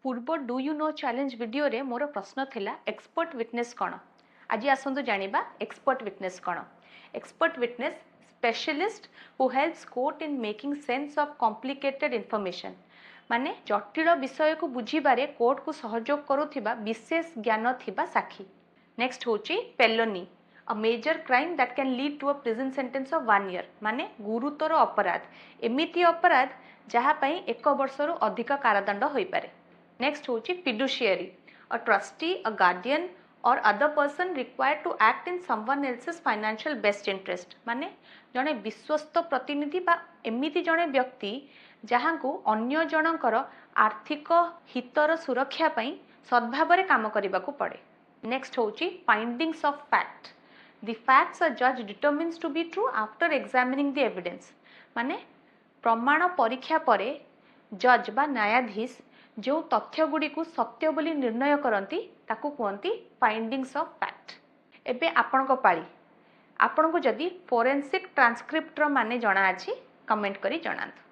पूर्व do you know challenge video रे मोर प्रश्न थिला एक्सपर्ट विटनेस कौन। आज आसतु जानिबा एक्सपर्ट विटनेस कौन। Expert witness specialist who helps court in making sense of complicated information माने जटिल विषय को बुझीबारे कोर्ट को सहयोग करुथिबा विशेष ज्ञान थिबा साक्षी। नेक्स्ट होची पेलोनी a major crime that can lead to a prison sentence of 1 year माने गुरुतर अपराध एमिति अपराध जहाँ पई 1 वर्षरु अधिक कारादंड होई पारे। नेक्स्ट होची fiduciary a trustee a guardian or other person required to act in someone else's financial best interest माने जने विश्वस्त प्रतिनिधि बा एमिति जने व्यक्ति जहाँ को अन्य जनकर आर्थिक हितर सुरक्षा पई सद्भावरे काम करिबा को पड़े। नेक्स्ट होची findings of fact the facts a judge determines to be true after examining the evidence माने प्रमाण परीक्षा परे जज बा न्यायाधीश जो तथ्य गुड़ी को सत्य बोली निर्णय करती ताकू कहती फाइंडिंग्स ऑफ फैक्ट। एबे आपण को पाली आपण को जदि फोरेंसिक ट्रांसक्रिप्टर माने जଣା अछि कमेंट करी जणांतु।